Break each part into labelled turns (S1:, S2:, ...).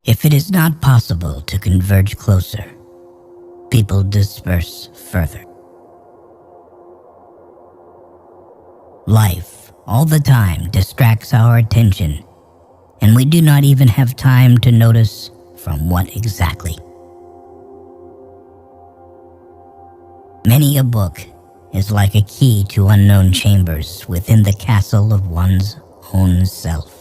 S1: If it is not possible to converge closer, people disperse further. Life, all the time, distracts our attention, and we do not even have time to notice from what exactly. Many a book is like a key to unknown chambers within the castle of one's own self.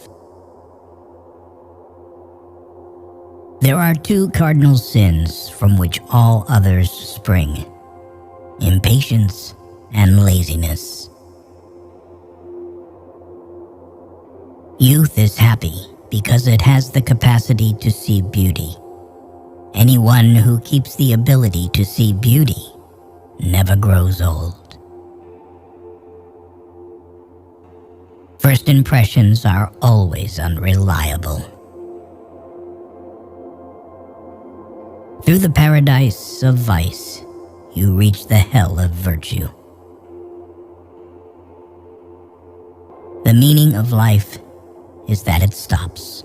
S1: There are two cardinal sins from which all others spring: impatience and laziness. Youth is happy because it has the capacity to see beauty. Anyone who keeps the ability to see beauty never grows old. First impressions are always unreliable. Through the paradise of vice, you reach the hell of virtue. The meaning of life is that it stops.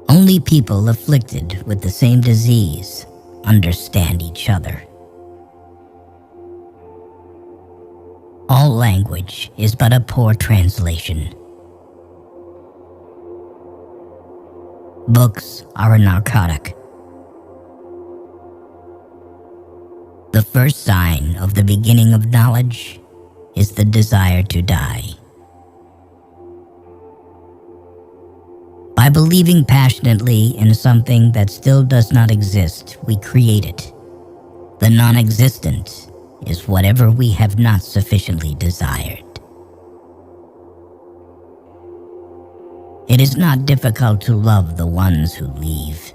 S1: Only people afflicted with the same disease understand each other. All language is but a poor translation. Books are a narcotic. The first sign of the beginning of knowledge is the desire to die. By believing passionately in something that still does not exist, we create it. The non-existent is whatever we have not sufficiently desired. It is not difficult to love the ones who leave.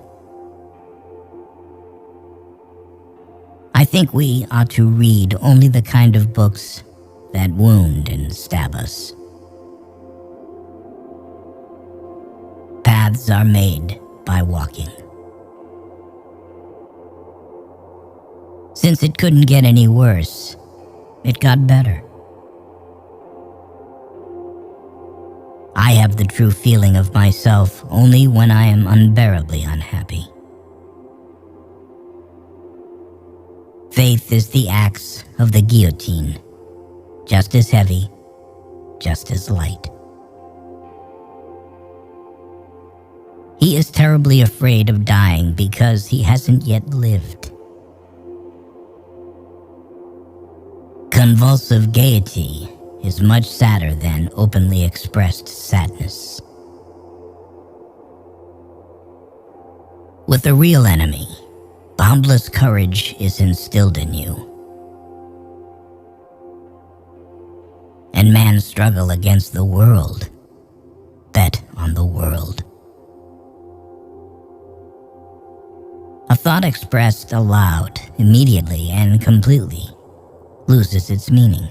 S1: I think we ought to read only the kind of books that wound and stab us. Paths are made by walking. Since it couldn't get any worse, it got better. I have the true feeling of myself only when I am unbearably unhappy. Faith is the axe of the guillotine, just as heavy, just as light. He is terribly afraid of dying because he hasn't yet lived. Convulsive gaiety is much sadder than openly expressed sadness. With a real enemy, boundless courage is instilled in you. And man's struggle against the world, bet on the world. A thought expressed aloud, immediately and completely, loses its meaning.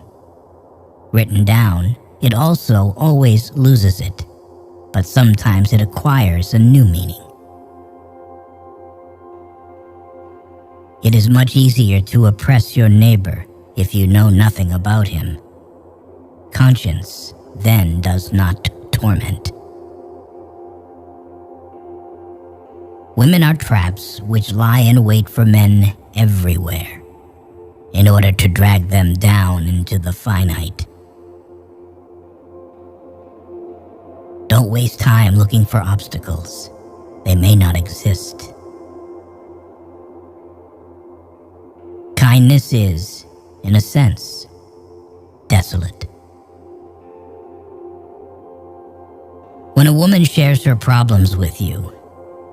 S1: Written down, it also always loses it, but sometimes it acquires a new meaning. It is much easier to oppress your neighbor if you know nothing about him. Conscience then does not torment. Women are traps which lie in wait for men everywhere, in order to drag them down into the finite. Don't waste time looking for obstacles. They may not exist. Kindness is, in a sense, desolate. When a woman shares her problems with you,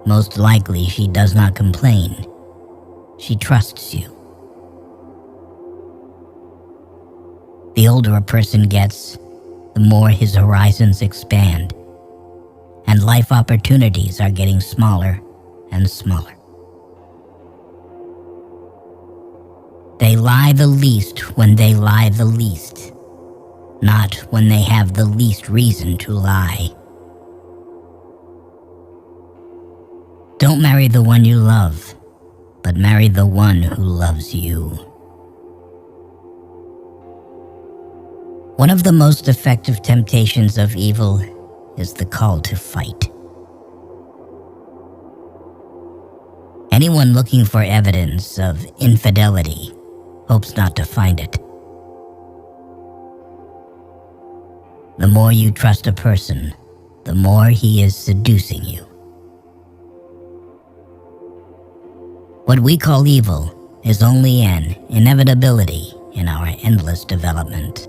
S1: most likely she does not complain. She trusts you. The older a person gets, the more his horizons expand, and life opportunities are getting smaller and smaller. They lie the least when they lie the least, not when they have the least reason to lie. Don't marry the one you love, but marry the one who loves you. One of the most effective temptations of evil is the call to fight. Anyone looking for evidence of infidelity hopes not to find it. The more you trust a person, the more he is seducing you. What we call evil is only an inevitability in our endless development.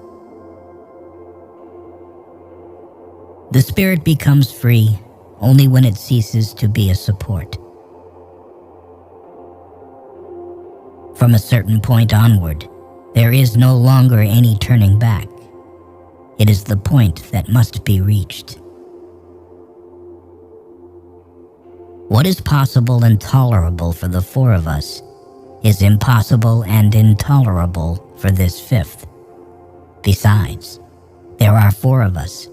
S1: The spirit becomes free only when it ceases to be a support. From a certain point onward, there is no longer any turning back. It is the point that must be reached. What is possible and tolerable for the four of us is impossible and intolerable for this fifth. Besides, there are four of us,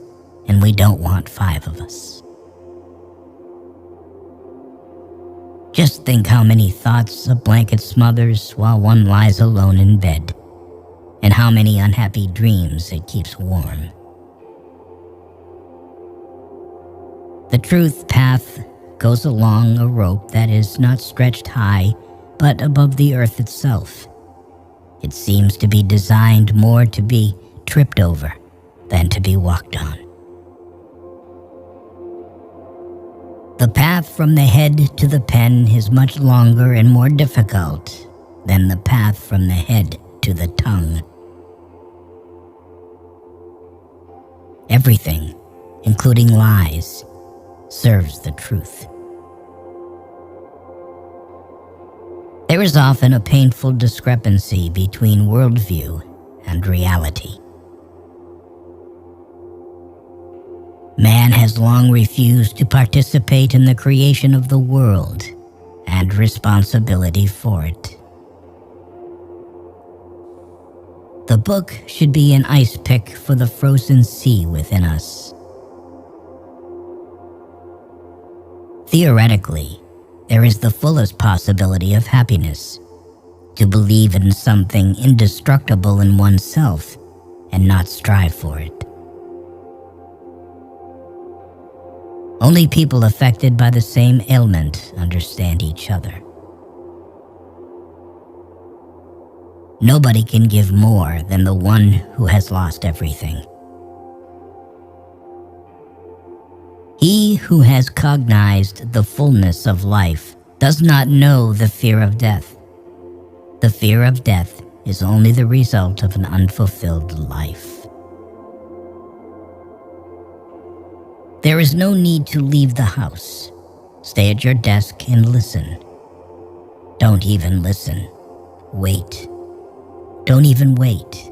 S1: and we don't want five of us. Just think how many thoughts a blanket smothers while one lies alone in bed, and how many unhappy dreams it keeps warm. The truth path goes along a rope that is not stretched high, but above the earth itself. It seems to be designed more to be tripped over than to be walked on. The path from the head to the pen is much longer and more difficult than the path from the head to the tongue. Everything, including lies, serves the truth. There is often a painful discrepancy between worldview and reality. Man has long refused to participate in the creation of the world and responsibility for it. The book should be an ice pick for the frozen sea within us. Theoretically, there is the fullest possibility of happiness, to believe in something indestructible in oneself and not strive for it. Only people affected by the same ailment understand each other. Nobody can give more than the one who has lost everything. He who has cognized the fullness of life does not know the fear of death. The fear of death is only the result of an unfulfilled life. There is no need to leave the house. Stay at your desk and listen. Don't even listen. Wait. Don't even wait.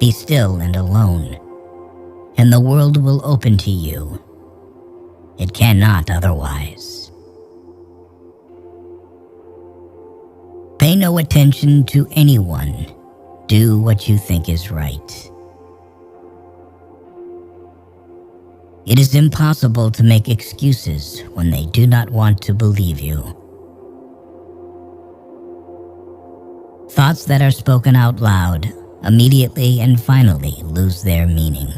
S1: Be still and alone, and the world will open to you. It cannot otherwise. Pay no attention to anyone. Do what you think is right. It is impossible to make excuses when they do not want to believe you. Thoughts that are spoken out loud immediately and finally lose their meaning.